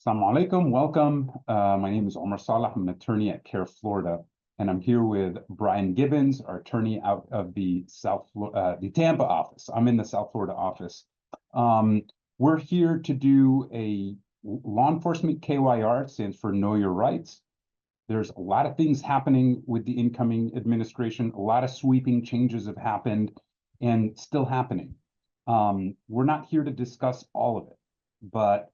Assalamu alaikum, welcome. My name is Omar Salah. I'm an attorney at CAIR Florida, and I'm here with Brian Gibbons, our attorney out of the the Tampa office. I'm in the South Florida office. We're here to do a law enforcement KYR. It stands for Know Your Rights. There's a lot of things happening with the incoming administration. A lot of sweeping changes have happened and still happening. We're not here to discuss all of it, but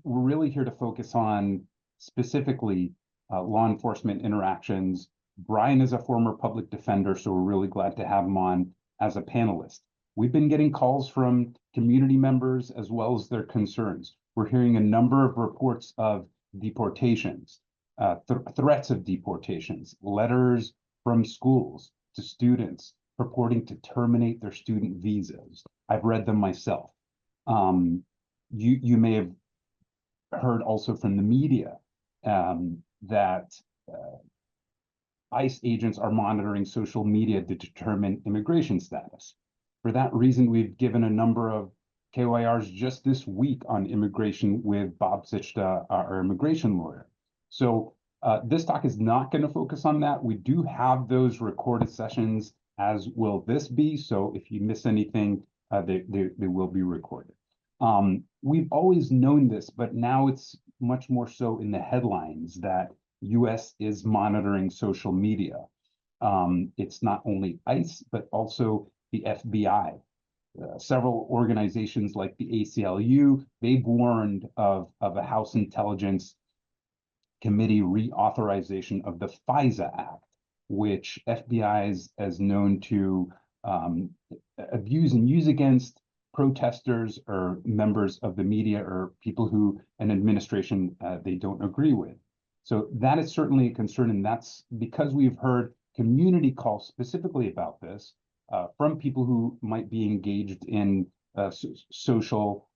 we're really here to focus on specifically law enforcement interactions. Brian is a former public defender, so we're really glad to have him on as a panelist. We've been getting calls from community members as well as their concerns. We're hearing a number of reports of deportations, threats of deportations, letters from schools to students purporting to terminate their student visas. I've read them myself. You may have heard also from the media that ICE agents are monitoring social media to determine immigration status. For that reason, we've given a number of KYRs just this week on immigration with Bob Sichta, our immigration lawyer. So this talk is not going to focus on that. We do have those recorded sessions, as will this be. So if you miss anything, they will be recorded. We've always known this, but now it's much more so in the headlines that U.S. is monitoring social media. It's not only ICE, but also the FBI. Several organizations like the ACLU, they've warned of a House Intelligence Committee reauthorization of the FISA Act, which FBI is known to abuse and use against protesters or members of the media or people who an administration they don't agree with. So that is certainly a concern, and that's because we've heard community calls specifically about this from people who might be engaged in social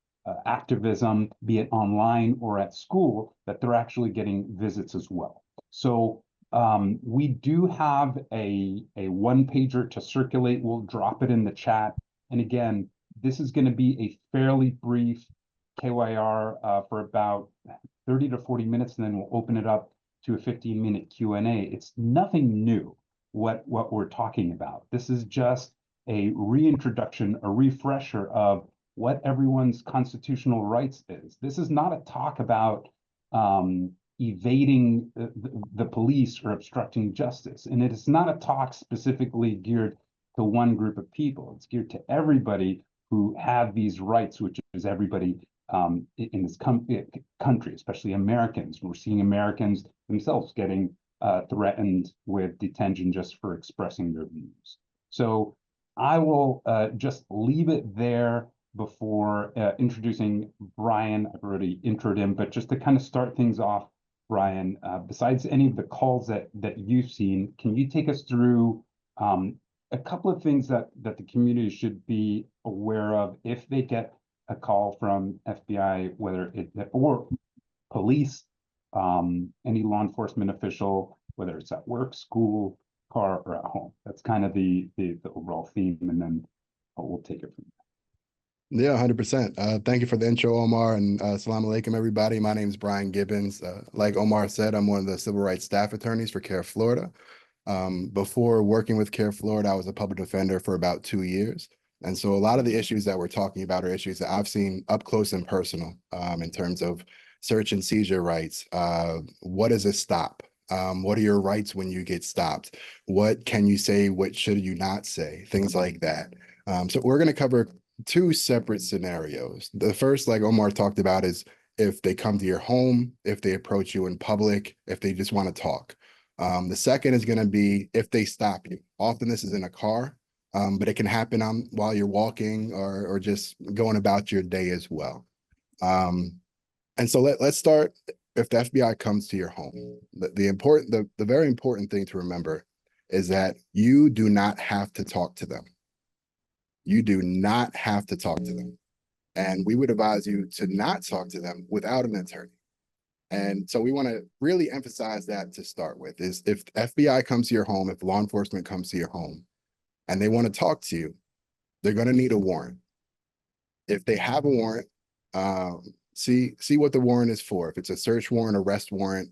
activism, be it online or at school, that they're actually getting visits as well. So we do have a one-pager to circulate. We'll drop it in the chat. And again, this is going to be a fairly brief KYR for about 30 to 40 minutes, and then we'll open it up to a 15-minute Q&A. It's nothing new what we're talking about. This is just a reintroduction, a refresher of what everyone's constitutional rights is. This is not a talk about evading the police or obstructing justice. And it is not a talk specifically geared to one group of people. It's geared to everybody who have these rights, which is everybody in this country, especially Americans. We're seeing Americans themselves getting threatened with detention just for expressing their views. So I will just leave it there before introducing Brian. I've already introed him, but just to kind of start things off, Brian, besides any of the calls that you've seen, can you take us through a couple of things that the community should be aware of if they get a call from FBI, whether or police, any law enforcement official, whether it's at work, school, car, or at home? That's kind of the overall theme, and then we'll take it from there. Yeah, 100%. Thank you for the intro, Omar, and assalamu alaikum, everybody. My name is Brian Gibbons. Like Omar said, I'm one of the civil rights staff attorneys for CAIR Florida. Before working with CAIR Florida, I was a public defender for about 2 years. And so a lot of the issues that we're talking about are issues that I've seen up close and personal in terms of search and seizure rights. What is a stop? What are your rights when you get stopped? What can you say? What should you not say? Things like that. So we're going to cover two separate scenarios. The first, like Omar talked about, is if they come to your home, if they approach you in public, if they just want to talk. The second is going to be if they stop you. Often this is in a car, but it can happen while you're walking or just going about your day as well. And so let's start if the FBI comes to your home. The very important thing to remember is that you do not have to talk to them. You do not have to talk to them. And we would advise you to not talk to them without an attorney. And so we want to really emphasize that to start with, is if FBI comes to your home, if law enforcement comes to your home and they want to talk to you, they're going to need a warrant. If they have a warrant, see what the warrant is for. If it's a search warrant, arrest warrant,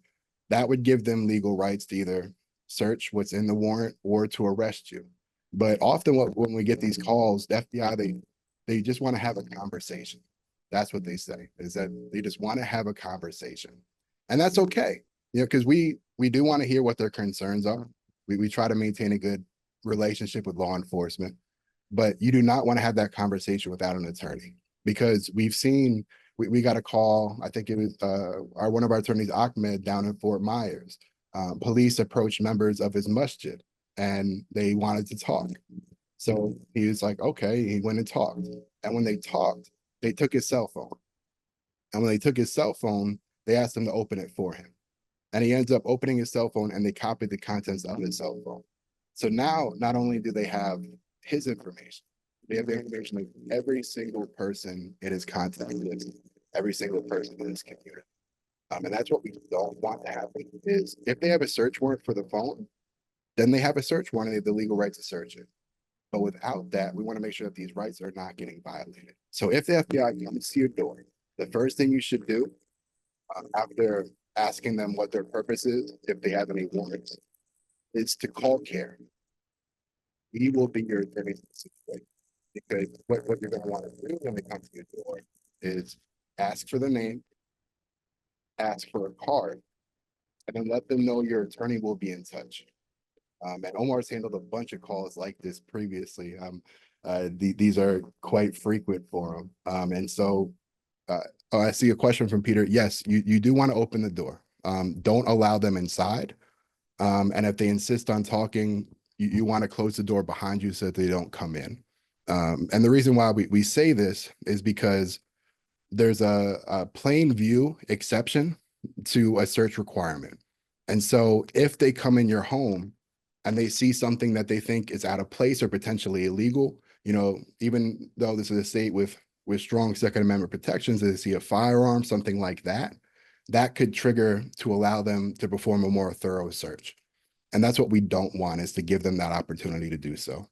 that would give them legal rights to either search what's in the warrant or to arrest you. But often when we get these calls, the FBI, they just want to have a conversation. That's what they say, is that they just want to have a conversation. And that's okay. You know, because we do want to hear what their concerns are. We try to maintain a good relationship with law enforcement, but you do not want to have that conversation without an attorney, because we've seen, we got a call, I think it was one of our attorneys, Ahmed, down in Fort Myers. Police approached members of his masjid and they wanted to talk. So he was like, okay, he went and talked. And when they talked, they took his cell phone. And when they took his cell phone, they asked him to open it for him. And he ends up opening his cell phone and they copied the contents of his cell phone. So now, not only do they have his information, they have the information of every single person in his contact list, every single person in his community. And that's what we don't want to happen, is if they have a search warrant for the phone, then they have a search warrant and they have the legal right to search it. But without that, we want to make sure that these rights are not getting violated. So if the FBI comes to your door, the first thing you should do after asking them what their purpose is, if they have any warrants, is to call CAIR. We will be your attorney situation, because what you're going to want to do when they come to your door is ask for the name, ask for a card, and then let them know your attorney will be in touch. And Omar's handled a bunch of calls like this previously. These are quite frequent for him. And so I see a question from Peter. Yes, you do want to open the door. Don't allow them inside. And if they insist on talking, you want to close the door behind you so that they don't come in. And the reason why we say this is because there's a plain view exception to a search requirement. And so if they come in your home and they see something that they think is out of place or potentially illegal, you know, even though this is a state with strong Second Amendment protections, they see a firearm, something like that, that could trigger to allow them to perform a more thorough search. And that's what we don't want, is to give them that opportunity to do so.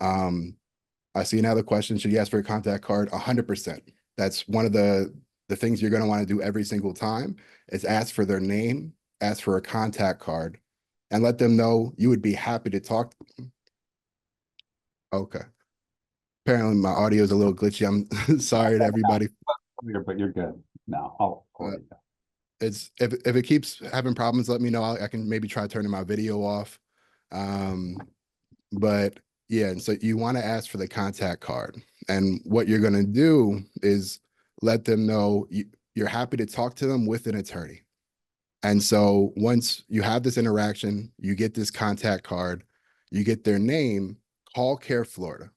I see another question. Should you ask for a contact card? 100%. That's one of the things you're going to want to do every single time, is ask for their name, ask for a contact card, and let them know you would be happy to talk to them. Okay. Apparently my audio is a little glitchy. I'm sorry to everybody. But you're good. No, I'll It's if it keeps having problems, let me know. I can maybe try turning my video off. But yeah, and so you want to ask for the contact card. And what you're going to do is let them know you're happy to talk to them with an attorney. And so once you have this interaction, you get this contact card, you get their name, call CAIR Florida.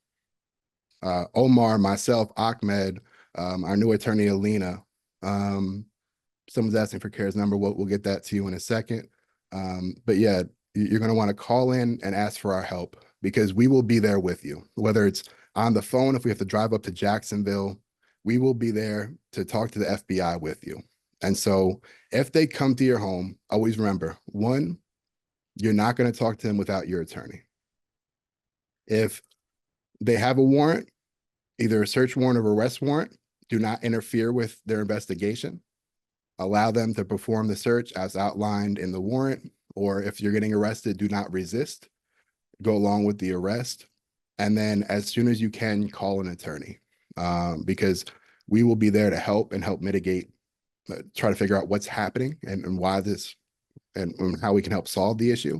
Omar, myself, Ahmed, our new attorney, Alina. Someone's asking for CAIR's number. We'll get that to you in a second. But yeah, you're going to want to call in and ask for our help, because we will be there with you, whether it's on the phone, if we have to drive up to Jacksonville, we will be there to talk to the FBI with you. And so if they come to your home, always remember, one, you're not going to talk to them without your attorney. If they have a warrant, either a search warrant or arrest warrant, do not interfere with their investigation. Allow them to perform the search as outlined in the warrant, or if you're getting arrested, do not resist. Go along with the arrest. And then as soon as you can, call an attorney, because we will be there to help mitigate, try to figure out what's happening and why this, and how we can help solve the issue.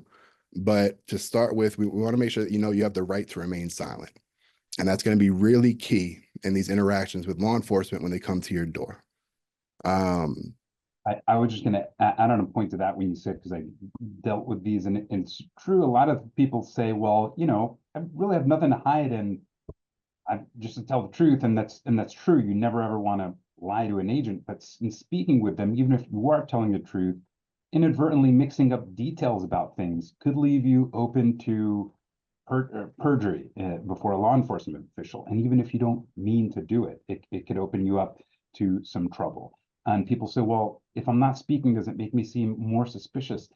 But to start with, we want to make sure that you have the right to remain silent. And that's going to be really key in these interactions with law enforcement when they come to your door. I was just going to add on a point to that when you said, because I dealt with these, and it's true. A lot of people say, well, I really have nothing to hide, and I just to tell the truth, and that's true. You never ever want to lie to an agent, but in speaking with them, even if you are telling the truth, inadvertently mixing up details about things could leave you open to perjury before a law enforcement official. And even if you don't mean to do it, it could open you up to some trouble. And people say, well, if I'm not speaking, does it make me seem more suspicious?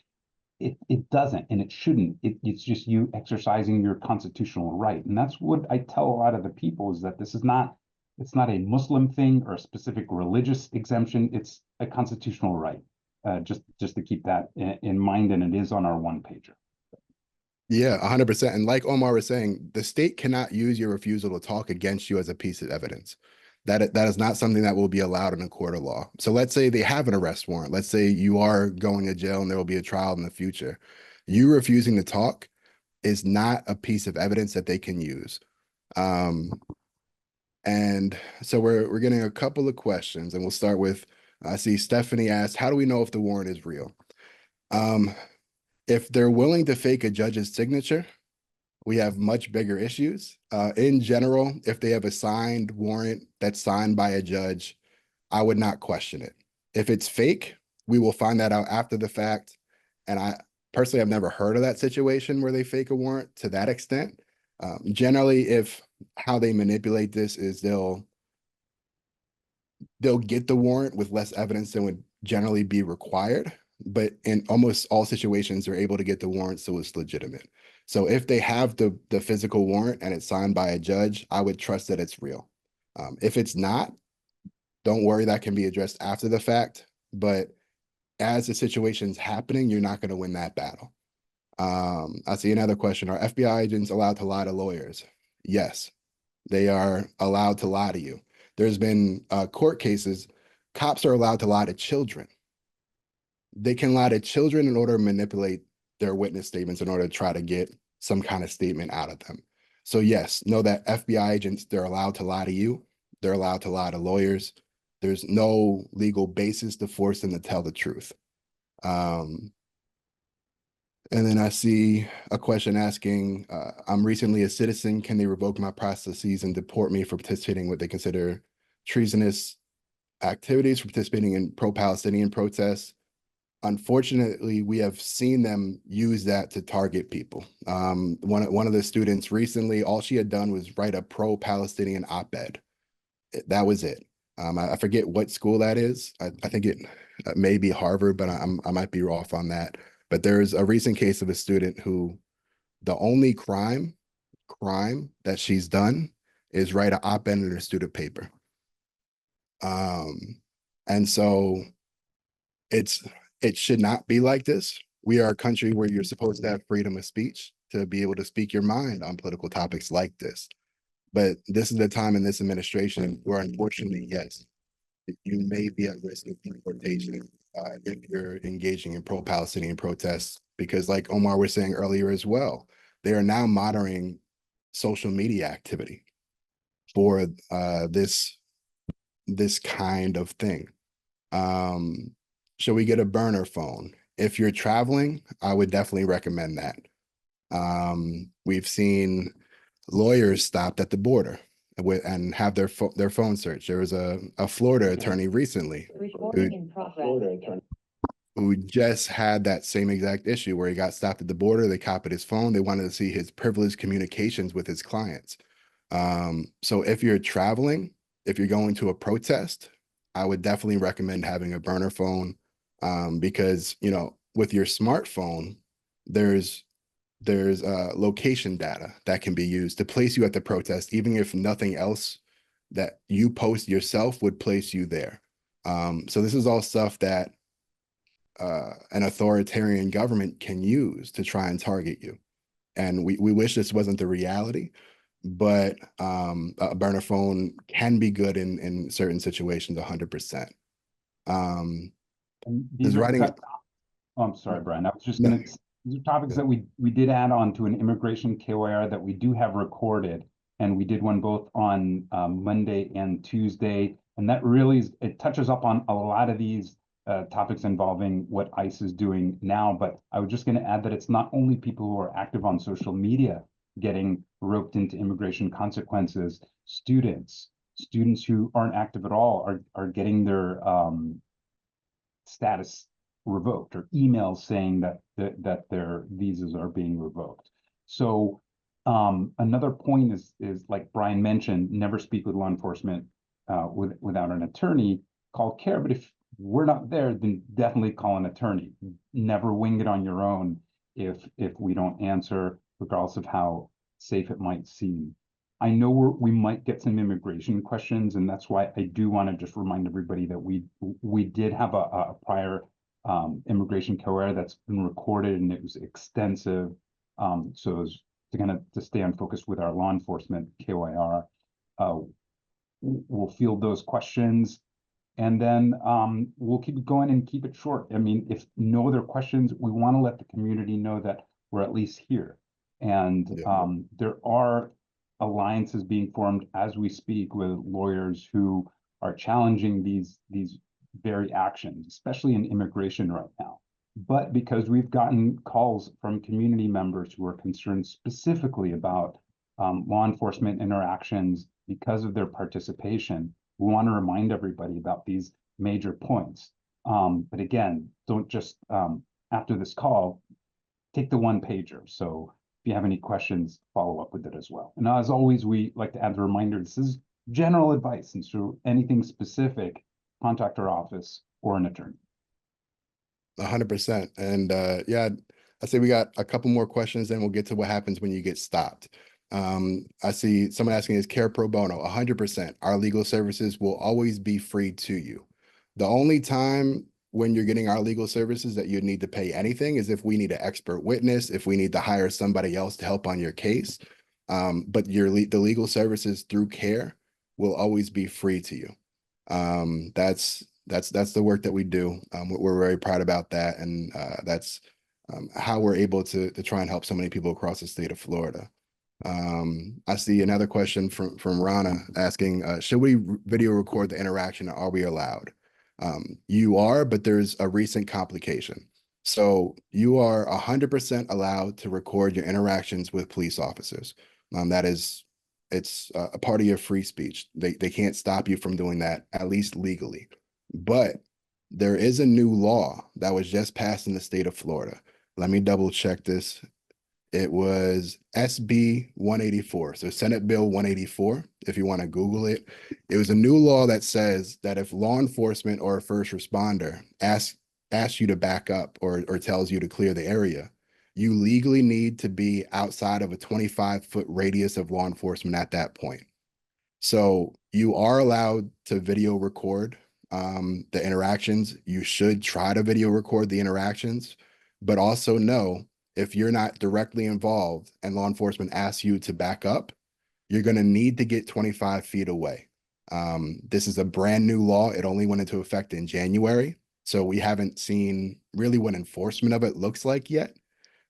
It doesn't, and it shouldn't. It's just you exercising your constitutional right. And that's what I tell a lot of the people, is that this is not it's not a Muslim thing or a specific religious exemption. It's a constitutional right. Just to keep that in mind, and it is on our one pager. Yeah, 100%. And like Omar was saying, the state cannot use your refusal to talk against you as a piece of evidence. That is not something that will be allowed in a court of law. So let's say they have an arrest warrant. Let's say you are going to jail and there will be a trial in the future. You refusing to talk is not a piece of evidence that they can use. And so we're getting a couple of questions, and we'll start with, I see Stephanie asked, how do we know if the warrant is real? If they're willing to fake a judge's signature, we have much bigger issues. In general, if they have a signed warrant that's signed by a judge, I would not question it. If it's fake, we will find that out after the fact. And I personally have never heard of that situation where they fake a warrant to that extent. Generally, if how they manipulate this is they'll get the warrant with less evidence than would generally be required. But in almost all situations, they're able to get the warrant, so it's legitimate. So if they have the physical warrant and it's signed by a judge, I would trust that it's real. If it's not, don't worry, that can be addressed after the fact. But as the situation's happening, you're not going to win that battle. I see another question. Are FBI agents allowed to lie to lawyers? Yes, they are allowed to lie to you. There's been court cases, cops are allowed to lie to children. They can lie to children in order to manipulate their witness statements in order to try to get some kind of statement out of them. So yes, know that FBI agents, they're allowed to lie to you. They're allowed to lie to lawyers. There's no legal basis to force them to tell the truth. And then I see a question asking, I'm recently a citizen. Can they revoke my processes and deport me for participating in what they consider treasonous activities, for participating in pro-Palestinian protests? Unfortunately, we have seen them use that to target people. One of the students recently, all she had done was write a pro-Palestinian op-ed. That was it. I forget what school that is. I think it may be Harvard, but I might be off on that. But there's a recent case of a student who the only crime that she's done is write an op-ed in her student paper. And so it should not be like this. We are a country where you're supposed to have freedom of speech to be able to speak your mind on political topics like this. But this is the time in this administration where, unfortunately, yes, you may be at risk of deportation if you're engaging in pro-Palestinian protests, because like Omar was saying earlier as well, they are now monitoring social media activity for this kind of thing. Should we get a burner phone? If you're traveling, I would definitely recommend that. We've seen lawyers stopped at the border and have their phone searched. There was a Florida attorney recently who just had that same exact issue where he got stopped at the border. They copied his phone. They wanted to see his privileged communications with his clients. So if you're traveling, if you're going to a protest, I would definitely recommend having a burner phone, because, you know, with your smartphone, there's location data that can be used to place you at the protest, even if nothing else that you post yourself would place you there. So this is all stuff that an authoritarian government can use to try and target you. And we wish this wasn't the reality, but a burner phone can be good in certain situations, 100%. These are oh, I'm sorry, Brian. I was just going to. These are topics that we did add on to an immigration KYR that we do have recorded, and we did one both on Monday and Tuesday, and that really it touches up on a lot of these topics involving what ICE is doing now. But I was just going to add that it's not only people who are active on social media getting roped into immigration consequences. Students who aren't active at all are getting their status revoked, or emails saying that their visas are being revoked. So another point is like Brian mentioned, never speak with law enforcement without an attorney. Call CAIR, but if we're not there, then definitely call an attorney. Never wing it on your own if we don't answer, regardless of how safe it might seem. I know we might get some immigration questions, and that's why I do want to just remind everybody that we did have a prior immigration CAIR that's been recorded, and it was extensive. So it was to stay on focus with our law enforcement KYR. We'll field those questions, and then we'll keep it going and keep it short. I mean, if no other questions, we want to let the community know that we're at least here. And Yeah. there are alliances being formed as we speak with lawyers who are challenging these very actions, especially in immigration right now. But because we've gotten calls from community members who are concerned specifically about law enforcement interactions because of their participation, we want to remind everybody about these major points. But again, don't just, after this call, take the one pager. So if you have any questions, follow up with it as well. And as always, we like to add the reminder, this is general advice. And so anything specific, contact our office or an attorney. 100%. And yeah, I say we got a couple more questions, then we'll get to what happens when you get stopped. I see someone asking, is CAIR pro bono? 100%. Our legal services will always be free to you. The only time when you're getting our legal services that you'd need to pay anything is if we need an expert witness, if we need to hire somebody else to help on your case. But the legal services through CAIR will always be free to you. That's the work that we do. We're very proud about that, and that's how we're able to try and help so many people across the state of Florida. I see another question from Rana asking, should we video record the interaction? Are we allowed? You are, but there's a recent complication. So you are 100% allowed to record your interactions with police officers. It's a part of your free speech. They can't stop you from doing that, at least legally. But there is a new law that was just passed in the state of Florida. Let me double check this. It was SB 184. So Senate Bill 184, if you want to Google it. It was a new law that says that if law enforcement or a first responder asks you to back up or tells you to clear the area, you legally need to be outside of a 25-foot radius of law enforcement at that point. So you are allowed to video record the interactions. You should try to video record the interactions, but also know if you're not directly involved and law enforcement asks you to back up, you're going to need to get 25 feet away. This is a brand new law. It only went into effect in January. So we haven't seen really what enforcement of it looks like yet,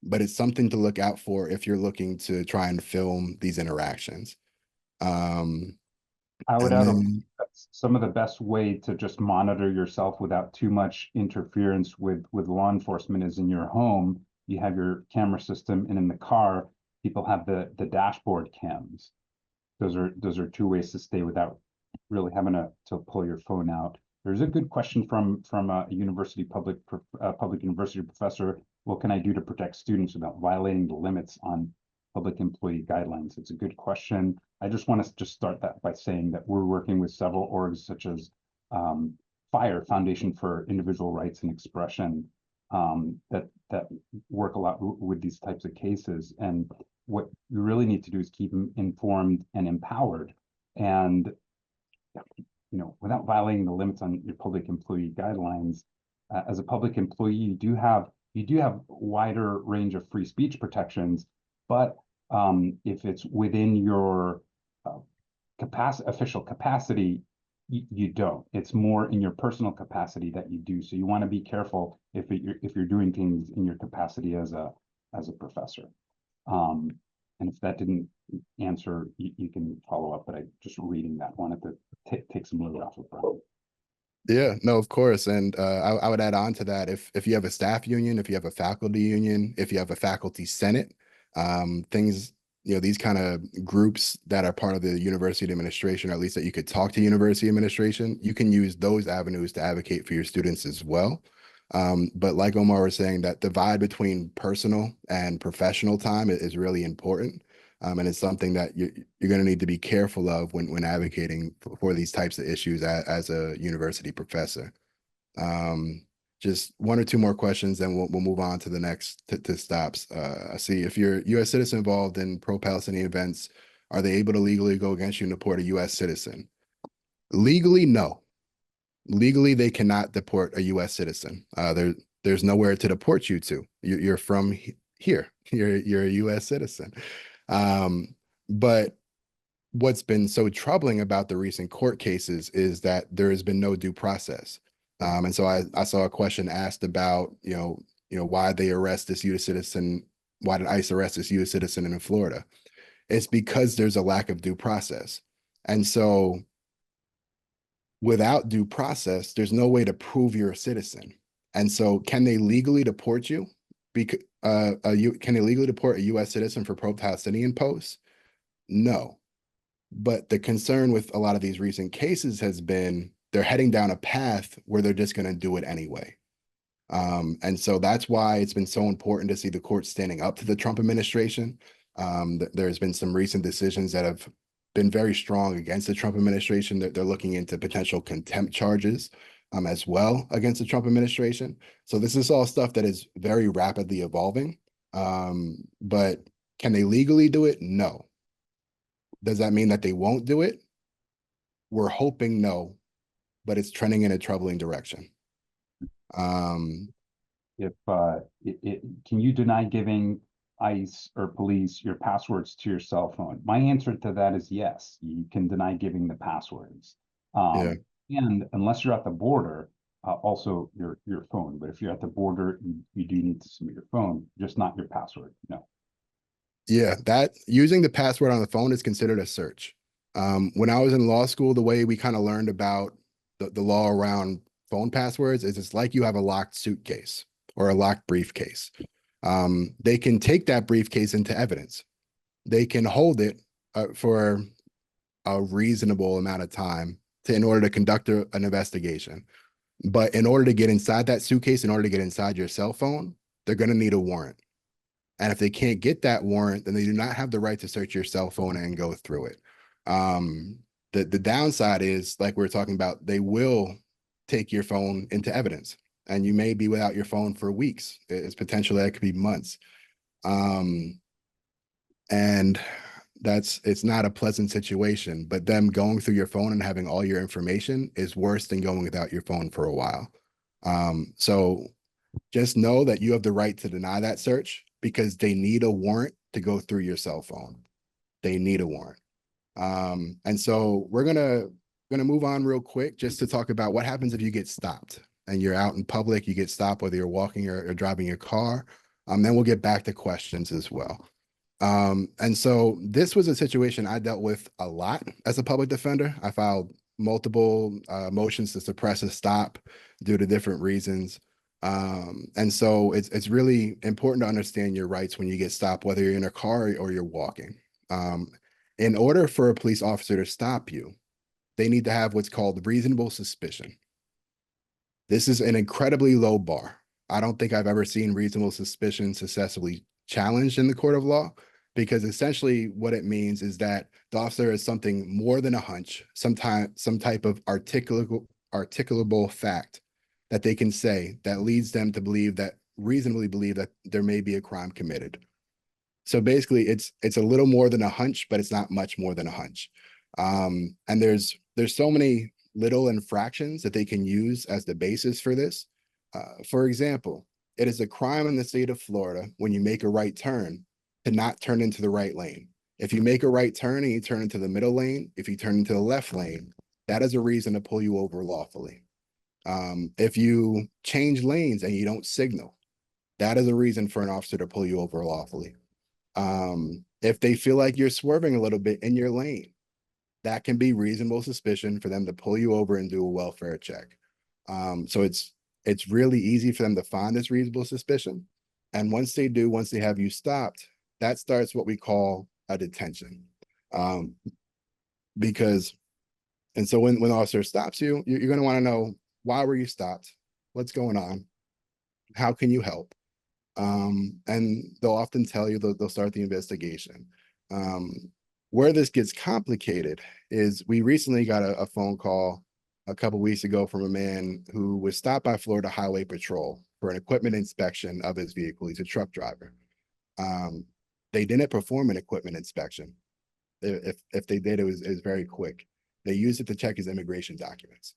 but it's something to look out for if you're looking to try and film these interactions. I would And add then, some of the best way to just monitor yourself without too much interference with law enforcement is in your home. You have your camera system, and in the car, people have the dashboard cams. Those are two ways to stay without really having to pull your phone out. There's a good question from a public university professor. What can I do to protect students without violating the limits on public employee guidelines? It's a good question. I just want to just start that by saying that we're working with several orgs such as FIRE, Foundation for Individual Rights and Expression, that work a lot with these types of cases. And what you really need to do is keep them informed and empowered, and without violating the limits on your public employee guidelines. As a public employee, you do have wider range of free speech protections, but if it's within your official capacity, you don't. It's more in your personal capacity that you do. So you want to be careful if you're doing things in your capacity as a professor. And if that didn't answer, you can follow up. But I just reading that wanted to take some load off of Brian. yeah, no, of course. And I would add on to that, if you have a staff union, if you have a faculty union, if you have a faculty senate, things, these kind of groups that are part of the university administration, or at least that you could talk to university administration, you can use those avenues to advocate for your students as well. But like Omar was saying, that divide between personal and professional time is really important. And it's something that you're going to need to be careful of when advocating for these types of issues as a university professor. Just one or two more questions, then we'll move on to the next to stops. I see if you're a U.S. citizen involved in pro-Palestinian events, Are they able to legally go against you and deport a U.S. citizen? Legally, no. Legally, they cannot deport a U.S. citizen. There's nowhere to deport you to. You're from here. You're a U.S. citizen. But what's been so troubling about the recent court cases is that there has been no due process. And so I saw a question asked about, why they arrest this U.S. citizen. Why did ICE arrest this U.S. citizen in Florida? It's because there's a lack of due process. And so without due process, there's no way to prove you're a citizen. And so can they legally deport you? Can they legally deport a U.S. citizen for pro-Palestinian posts? No. But the concern with a lot of these recent cases has been they're heading down a path where they're just going to do it anyway. And so that's why it's been so important to see the court standing up to the Trump administration. There's been some recent decisions that have been very strong against the Trump administration. They're looking into potential contempt charges as well against the Trump administration. So this is all stuff that is very rapidly evolving. But can they legally do it? No. Does that mean that they won't do it? We're hoping no, but it's trending in a troubling direction. If can you deny giving ICE or police your passwords to your cell phone? My answer to that is yes. You can deny giving the passwords. Yeah. And unless you're at the border, also your phone. But if you're at the border, you do need to submit your phone, just not your password. No. Yeah, that using the password on the phone is considered a search. When I was in law school, the way we kind of learned about the law around phone passwords is it's like you have a locked suitcase or a locked briefcase. They can take that briefcase into evidence. They can hold it for a reasonable amount of time in order to conduct an investigation. But in order to get inside that suitcase, in order to get inside your cell phone, they're going to need a warrant. And if they can't get that warrant, then they do not have the right to search your cell phone and go through it. The downside is, like we were talking about, they will take your phone into evidence, and you may be without your phone for weeks. It's potentially that could be months. And it's not a pleasant situation, but them going through your phone and having all your information is worse than going without your phone for a while. So just know that you have the right to deny that search because they need a warrant to go through your cell phone. They need a warrant. And so we're gonna move on real quick just to talk about what happens if you get stopped and you're out in public, you get stopped, whether you're walking or driving your car. Then we'll get back to questions as well. And so this was a situation I dealt with a lot as a public defender. I filed multiple motions to suppress a stop due to different reasons. And so it's really important to understand your rights when you get stopped, whether you're in a car or you're walking. In order for a police officer to stop you, they need to have what's called reasonable suspicion. This is an incredibly low bar. I don't think I've ever seen reasonable suspicion successfully challenged in the court of law, because essentially what it means is that the officer has something more than a hunch, some type of articulable fact that they can say that leads them to reasonably believe that there may be a crime committed. So basically it's a little more than a hunch, but it's not much more than a hunch. And there's so many little infractions that they can use as the basis for this. For example, it is a crime in the state of Florida when you make a right turn to not turn into the right lane. If you make a right turn and you turn into the middle lane, if you turn into the left lane, that is a reason to pull you over lawfully. If you change lanes and you don't signal, that is a reason for an officer to pull you over lawfully. If they feel like you're swerving a little bit in your lane, that can be reasonable suspicion for them to pull you over and do a welfare check. So it's really easy for them to find this reasonable suspicion. And once they have you stopped, that starts what we call a detention. And so when the officer stops you, you're going to want to know, why were you stopped? What's going on? How can you help? And they'll often tell you, they'll start the investigation. Where this gets complicated is we recently got a phone call a couple of weeks ago from a man who was stopped by Florida Highway Patrol for an equipment inspection of his vehicle. He's a truck driver. They didn't perform an equipment inspection. If they did, it was very quick. They used it to check his immigration documents.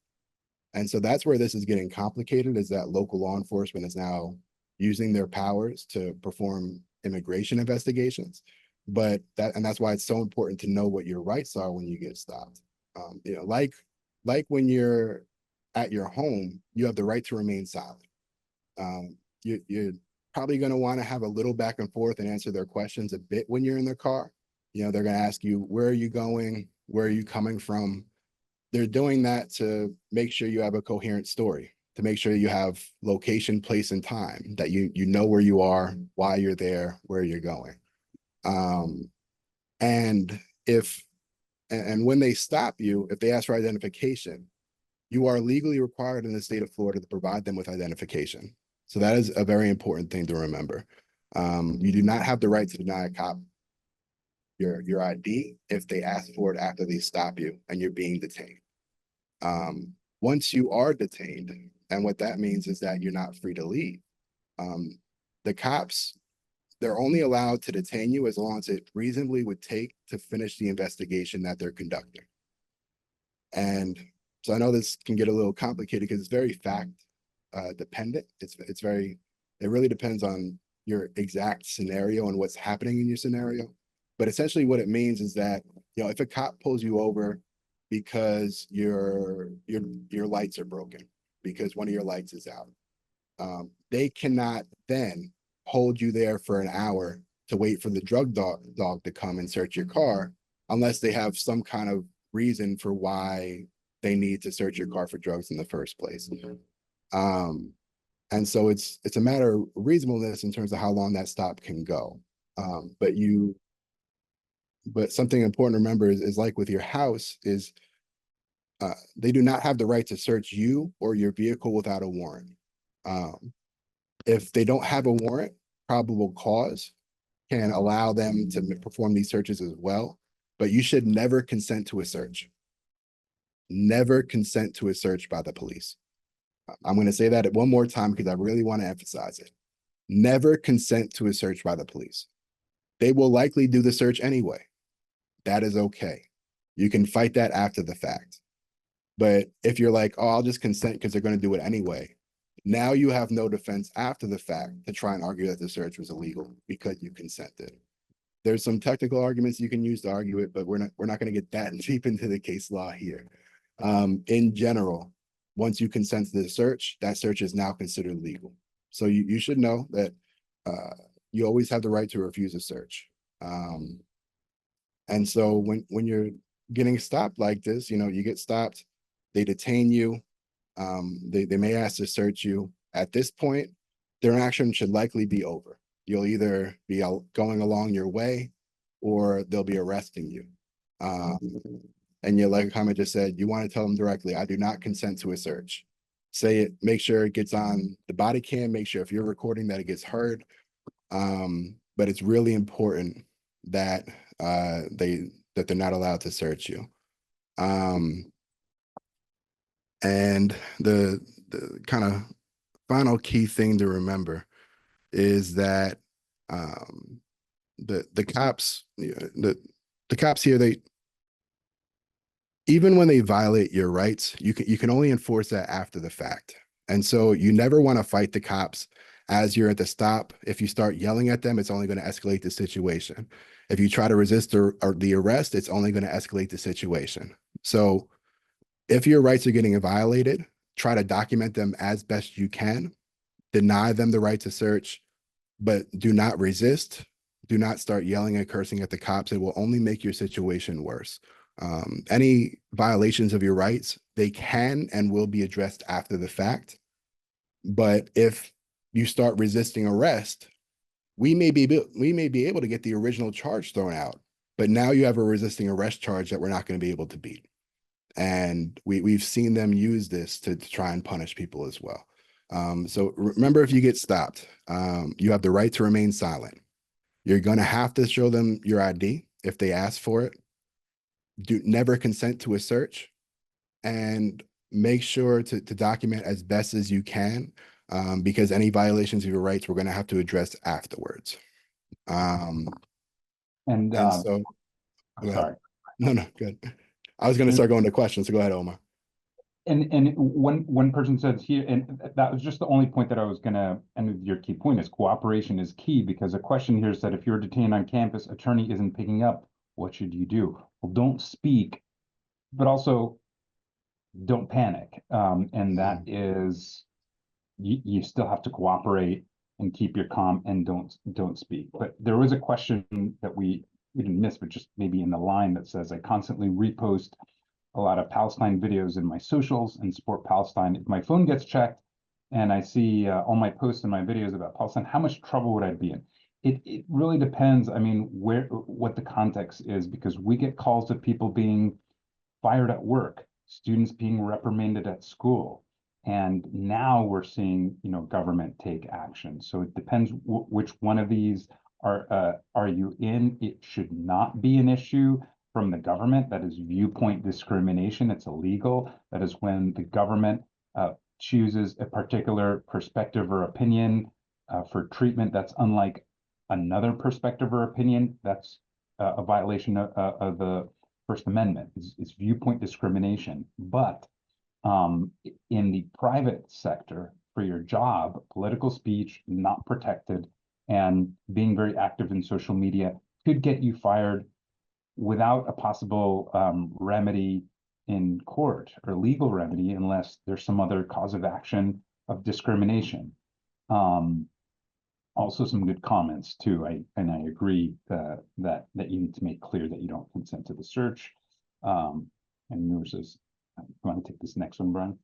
And so that's where this is getting complicated, is that local law enforcement is now using their powers to perform immigration investigations. But that's why it's so important to know what your rights are when you get stopped. You know, like when you're at your home, you have the right to remain silent. You're probably going to want to have a little back and forth and answer their questions a bit when you're in the car. You know, they're going to ask you, where are you going? Where are you coming from? They're doing that to make sure you have a coherent story, to make sure you have location, place, and time, that you know where you are, why you're there, where you're going. And when they stop you, if they ask for identification, you are legally required in the state of Florida to provide them with identification. So that is a very important thing to remember. You do not have the right to deny a cop your ID if they ask for it after they stop you and you're being detained. Once you are detained, and what that means is that you're not free to leave. The cops, they're only allowed to detain you as long as it reasonably would take to finish the investigation that they're conducting. And so I know this can get a little complicated because it's very fact dependent. It really depends on your exact scenario and what's happening in your scenario. But essentially what it means is that, you know, if a cop pulls you over because your lights are broken, because one of your lights is out, they cannot then hold you there for an hour to wait for the drug dog to come and search your car, unless they have some kind of reason for why they need to search your car for drugs in the first place. And so it's a matter of reasonableness in terms of how long that stop can go. But something important to remember is like with your house is they do not have the right to search you or your vehicle without a warrant. If they don't have a warrant, probable cause can allow them to perform these searches as well, but you should never consent to a search. Never consent to a search by the police. I'm going to say that one more time because I really want to emphasize it. Never consent to a search by the police. They will likely do the search anyway. That is okay. You can fight that after the fact. But if you're like, oh, I'll just consent because they're going to do it anyway, now you have no defense after the fact to try and argue that the search was illegal because you consented. There's some technical arguments you can use to argue it, but we're not going to get that deep into the case law here. In general, once you consent to the search, that search is now considered legal. So you should know that you always have the right to refuse a search. And so when you're getting stopped like this, you know, you get stopped, they detain you, they may ask to search you. At this point, their action should likely be over. You'll either be going along your way or they'll be arresting you. And you, like Hamid just said, you want to tell them directly, I do not consent to a search. Say it, make sure it gets on the body cam, make sure if you're recording that it gets heard. But it's really important that they're not allowed to search you. And the kind of final key thing to remember is that the cops, the cops here, even when they violate your rights, you can only enforce that after the fact. And so you never want to fight the cops as you're at the stop. If you start yelling at them, it's only going to escalate the situation. If you try to resist the arrest, it's only going to escalate the situation. So if your rights are getting violated, try to document them as best you can, deny them the right to search, but do not resist. Do not start yelling and cursing at the cops. It will only make your situation worse. Any violations of your rights, they can and will be addressed after the fact. But if you start resisting arrest, we may be able to get the original charge thrown out, but now you have a resisting arrest charge that we're not going to be able to beat. And we've seen them use this to try and punish people as well. So remember, if you get stopped, you have the right to remain silent. You're going to have to show them your ID if they ask for it. Never consent to a search, and make sure to document as best as you can, because any violations of your rights we're going to have to address afterwards. And so I'm Go ahead. sorry. No, no, good. I was going to start going to questions, so go ahead, Omar. And one person says here, and that was just the only point that I was gonna, and your key point is cooperation is key, because a question here said, if you're detained on campus, attorney isn't picking up, what should you do? Well, don't speak, but also don't panic. And that is, you still have to cooperate and keep your calm and don't speak. But there was a question that we didn't miss, but just maybe in the line that says, I constantly repost a lot of Palestine videos in my socials and support Palestine. If my phone gets checked and I see all my posts and my videos about Palestine, how much trouble would I be in? It really depends. I mean, what the context is, because we get calls of people being fired at work, students being reprimanded at school, and now we're seeing, government take action. So it depends which one of these are you in. It should not be an issue from the government. That is viewpoint discrimination. It's illegal. That is when the government chooses a particular perspective or opinion for treatment that's unlike another perspective or opinion. That's a violation of the First Amendment. Is viewpoint discrimination. But in the private sector, for your job, political speech not protected, and being very active in social media could get you fired without a possible remedy in court or legal remedy, unless there's some other cause of action of discrimination. Also some good comments too. I agree that you need to make clear that you don't consent to the search. And Noor says, you want to take this next one, Brian?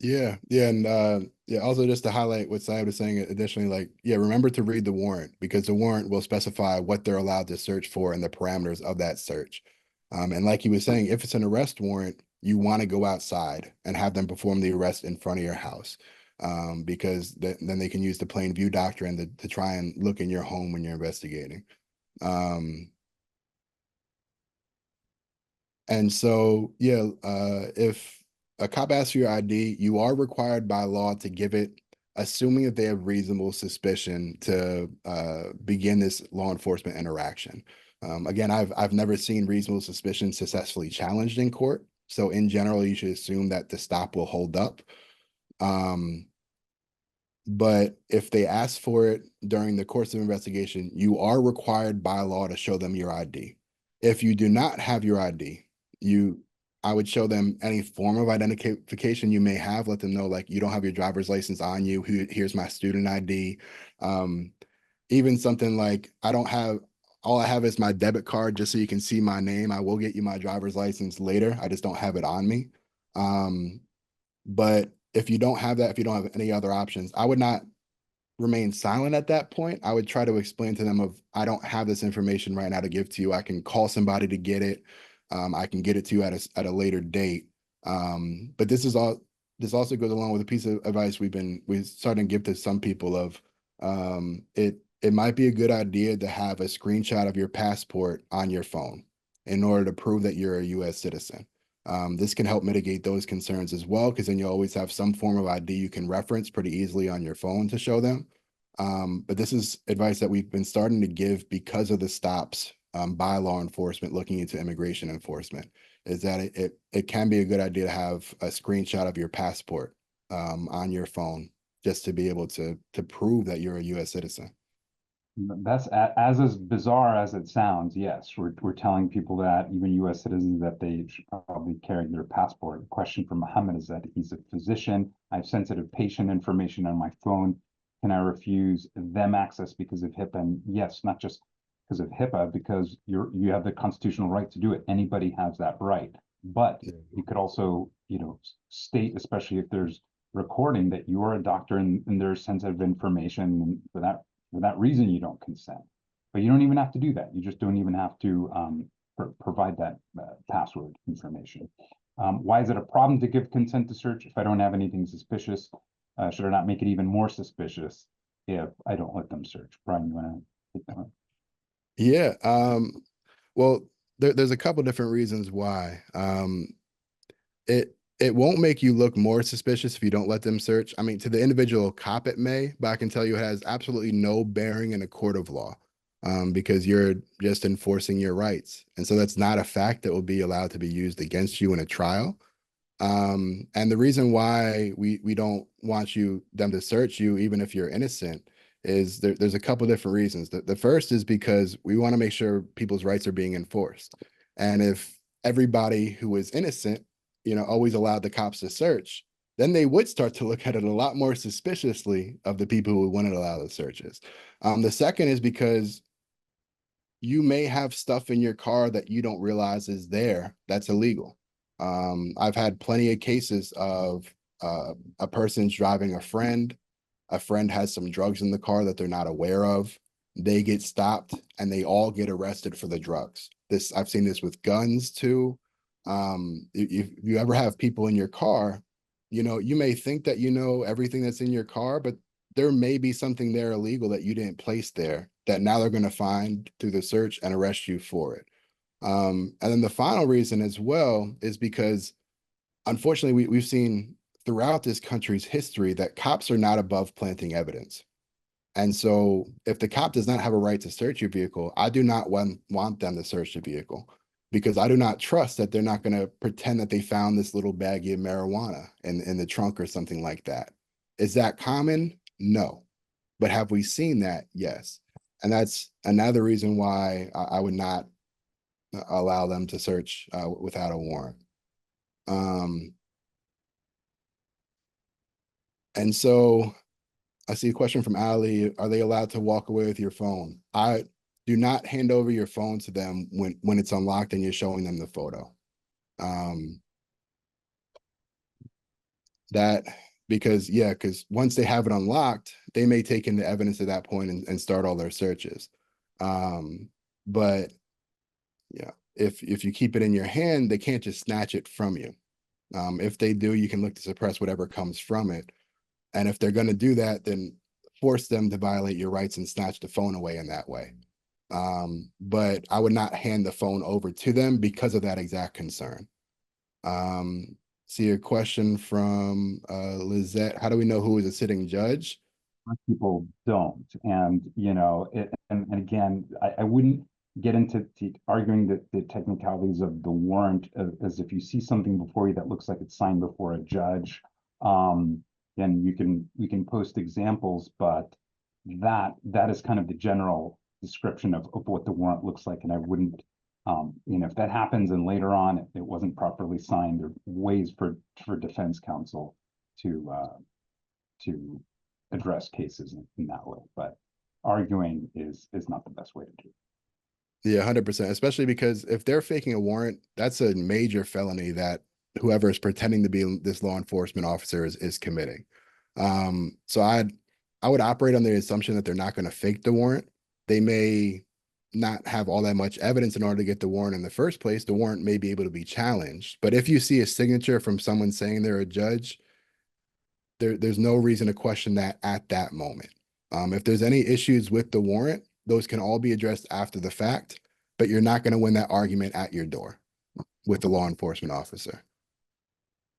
Yeah, yeah, and yeah, also just to highlight what Syed was saying additionally, like, yeah, remember to read the warrant, because the warrant will specify what they're allowed to search for and the parameters of that search. And like he was saying, if it's an arrest warrant, you want to go outside and have them perform the arrest in front of your house, because then they can use the plain view doctrine to try and look in your home when you're investigating. And so, yeah, if a cop asks for your ID, you are required by law to give it, assuming that they have reasonable suspicion to begin this law enforcement interaction. Again, I've never seen reasonable suspicion successfully challenged in court. So in general, you should assume that the stop will hold up. But if they ask for it during the course of investigation, you are required by law to show them your ID. If you do not have your ID, I would show them any form of identification you may have. Let them know, like, you don't have your driver's license on you. Here's my student ID. Even something like, all I have is my debit card, just so you can see my name. I will get you my driver's license later. I just don't have it on me. But if you don't have that, if you don't have any other options, I would not remain silent at that point. I would try to explain to them I don't have this information right now to give to you. I can call somebody to get it. I can get it to you at a later date. But this also goes along with a piece of advice we started to give to some people of it might be a good idea to have a screenshot of your passport on your phone in order to prove that you're a US citizen. This can help mitigate those concerns as well, because then you always have some form of ID you can reference pretty easily on your phone to show them. But this is advice that we've been starting to give because of the stops by law enforcement looking into immigration enforcement, is that it can be a good idea to have a screenshot of your passport on your phone, just to be able to prove that you're a US citizen. That's as bizarre as it sounds. Yes, we're telling people that, even U.S. citizens, that they should probably carry their passport. The question from Muhammad is that he's a physician. I have sensitive patient information on my phone. Can I refuse them access because of HIPAA? And yes, not just because of HIPAA, because you have the constitutional right to do it. Anybody has that right. But you could also, state, especially if there's recording, that you are a doctor and there's sensitive information, and for that reason, you don't consent. But you don't even have to do that. You just don't even have to provide that password information. Why is it a problem to give consent to search if I don't have anything suspicious? Should I not make it even more suspicious if I don't let them search? Brian, you want to take that one? Yeah. Well, there's a couple different reasons why. It won't make you look more suspicious if you don't let them search. I mean, to the individual cop, it may, but I can tell you it has absolutely no bearing in a court of law. because you're just enforcing your rights. And so that's not a fact that will be allowed to be used against you in a trial. And the reason why we don't want them to search you, even if you're innocent, is there's a couple different reasons. The first is because we want to make sure people's rights are being enforced. And if everybody who is innocent, always allowed the cops to search, then they would start to look at it a lot more suspiciously of the people who wouldn't allow the searches. The second is because you may have stuff in your car that you don't realize is there that's illegal. I've had plenty of cases of a person's driving a friend has some drugs in the car that they're not aware of. They get stopped and they all get arrested for the drugs. I've seen this with guns too. If you ever have people in your car, you may think that you know everything that's in your car, but there may be something there illegal that you didn't place there that now they're going to find through the search and arrest you for it. And then the final reason as well is because, unfortunately, we've seen throughout this country's history that cops are not above planting evidence. And so if the cop does not have a right to search your vehicle, I do not want them to search the vehicle, because I do not trust that they're not going to pretend that they found this little baggie of marijuana in the trunk or something like that. Is that common? No. But have we seen that? Yes. And that's another reason why I would not allow them to search without a warrant. And so I see a question from Ali. Are they allowed to walk away with your phone? I do not hand over your phone to them when it's unlocked and you're showing them the photo. Because once they have it unlocked, they may take in the evidence at that point and start all their searches. But yeah, if you keep it in your hand, they can't just snatch it from you. If they do, you can look to suppress whatever comes from it. And if they're going to do that, then force them to violate your rights and snatch the phone away in that way. But I would not hand the phone over to them because of that exact concern. See a question from Lizette. How do we know who is a sitting judge? People don't. And, and again, I wouldn't get into arguing the technicalities of the warrant as if you see something before you that looks like it's signed before a judge. Then we can post examples, but that is kind of the general description of what the warrant looks like. And I wouldn't, if that happens and later on it wasn't properly signed, there are ways for defense counsel to address cases in that way. But arguing is not the best way to do it. Yeah, 100%, especially because if they're faking a warrant, that's a major felony that whoever is pretending to be this law enforcement officer is committing. So I would operate on the assumption that they're not going to fake the warrant. They may not have all that much evidence in order to get the warrant in the first place. The warrant may be able to be challenged. But if you see a signature from someone saying they're a judge, there's no reason to question that at that moment. If there's any issues with the warrant, those can all be addressed after the fact, but you're not going to win that argument at your door with the law enforcement officer.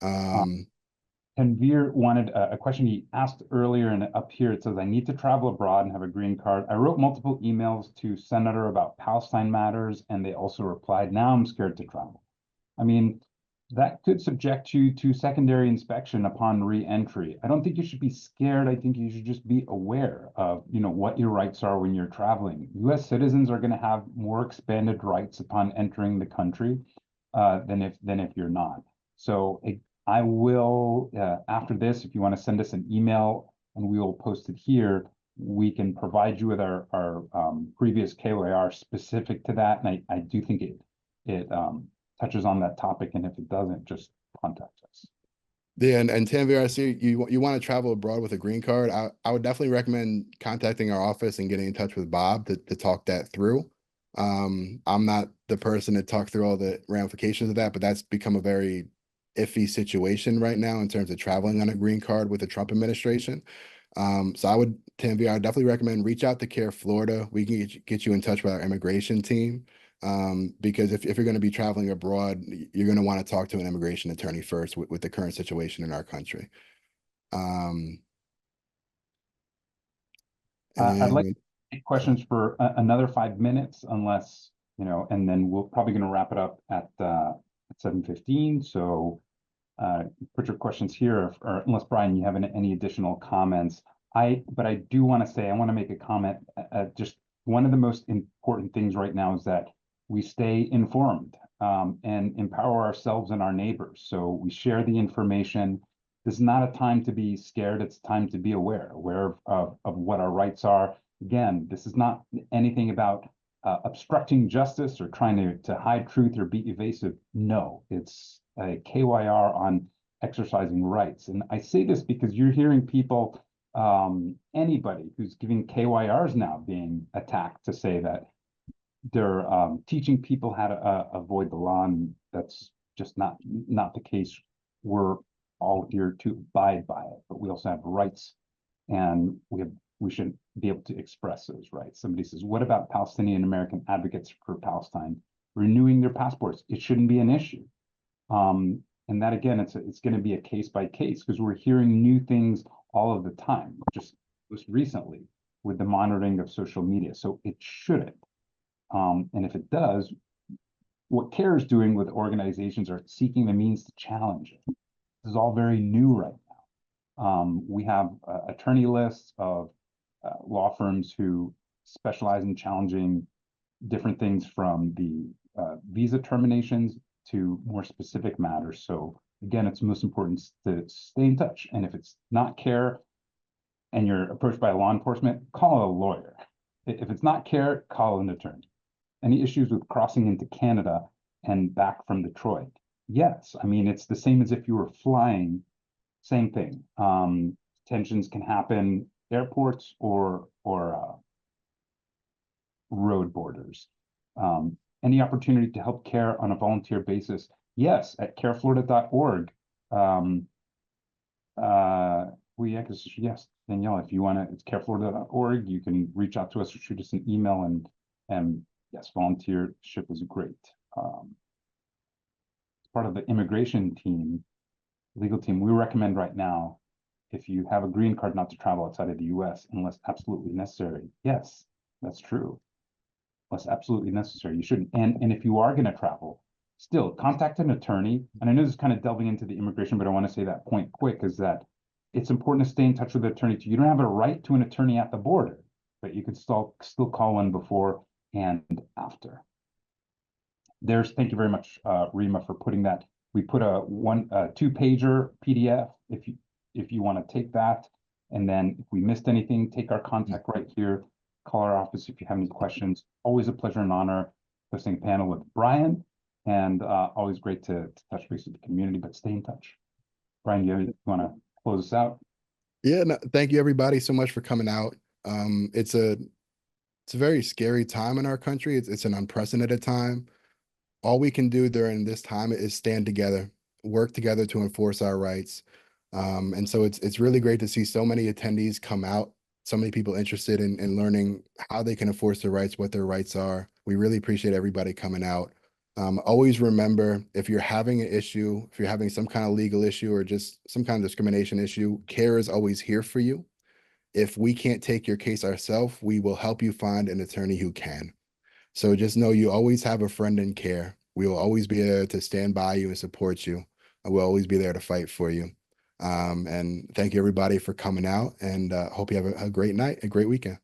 Tanvir wanted a question he asked earlier, and up here it says, I need to travel abroad and have a green card. I wrote multiple emails to Senator about Palestine matters, and they also replied, now I'm scared to travel. I mean, that could subject you to secondary inspection upon re-entry. I don't think you should be scared. I think you should just be aware of, what your rights are when you're traveling. U.S. citizens are going to have more expanded rights upon entering the country than if you're not. So I will, after this, if you want to send us an email and we will post it here, we can provide you with our previous KYR specific to that. And I do think it touches on that topic. And if it doesn't, just contact us. Yeah, and Tanvir, I see you want to travel abroad with a green card. I would definitely recommend contacting our office and getting in touch with Bob to talk that through. I'm not the person to talk through all the ramifications of that, but that's become a very iffy situation right now in terms of traveling on a green card with the Trump administration. So I would definitely recommend reach out to CAIR Florida. We can get you in touch with our immigration team. Because if you're going to be traveling abroad, you're going to want to talk to an immigration attorney first with the current situation in our country. I'd like Take questions for another 5 minutes, unless, and then we're probably going to wrap it up at 7:15. So put your questions here, or unless, Brian, you have any additional comments. But I do want to say, I want to make a comment. Just one of the most important things right now is that we stay informed and empower ourselves and our neighbors. So we share the information. This is not a time to be scared. It's time to be aware of what our rights are. Again, this is not anything about obstructing justice or trying to hide truth or be evasive. No, it's a KYR on exercising rights. And I say this because you're hearing people, anybody who's giving KYRs now being attacked to say that they're teaching people how to avoid the law, and that's just not the case. We're all here to abide by it, but we also have rights, and we should be able to express those rights. Somebody says, what about Palestinian American advocates for Palestine renewing their passports? It shouldn't be an issue. And that, again, it's going to be a case by case, because we're hearing new things all of the time, just most recently with the monitoring of social media. So it shouldn't. And if it does, what CAIR is doing with organizations are seeking the means to challenge it. This is all very new right now. We have attorney lists of law firms who specialize in challenging different things, from the visa terminations to more specific matters. So again, it's most important to stay in touch. And if it's not CAIR and you're approached by law enforcement, call a lawyer. If it's not CAIR, call an attorney. Any issues with crossing into Canada and back from Detroit? Yes, I mean, it's the same as if you were flying, same thing. Tensions can happen airports or road borders. Any opportunity to help CAIR on a volunteer basis? Yes, at cairflorida.org. Yes, Danielle, if you want to, it's cairflorida.org. You can reach out to us or shoot us an email, and yes, volunteership is great. As part of the immigration team, legal team, we recommend right now, if you have a green card, not to travel outside of the US unless absolutely necessary. Yes, that's true. Unless absolutely necessary, you shouldn't. And if you are going to travel, still contact an attorney. And I know this is kind of delving into the immigration, but I want to say that point quick, is that it's important to stay in touch with the attorney too. You don't have a right to an attorney at the border, but you can still call one before and after. Thank you very much, Rima, for putting that. We put a 2-pager PDF if you want to take that. And then if we missed anything, take our contact right here. Call our office if you have any questions. Always a pleasure and honor hosting a panel with Brian, and always great to touch base with the community, but stay in touch. Brian, you want to close us out? Yeah, no, thank you everybody so much for coming out. It's a very scary time in our country. It's an unprecedented time. All we can do during this time is stand together, work together to enforce our rights. And so it's really great to see so many attendees come out, so many people interested in learning how they can enforce their rights, what their rights are. We really appreciate everybody coming out. Always remember, if you're having an issue, if you're having some kind of legal issue or just some kind of discrimination issue, CAIR is always here for you. If we can't take your case ourselves, we will help you find an attorney who can. So just know you always have a friend in CAIR. We will always be there to stand by you and support you. And we'll always be there to fight for you. And thank you everybody for coming out, and hope you have a great night, a great weekend.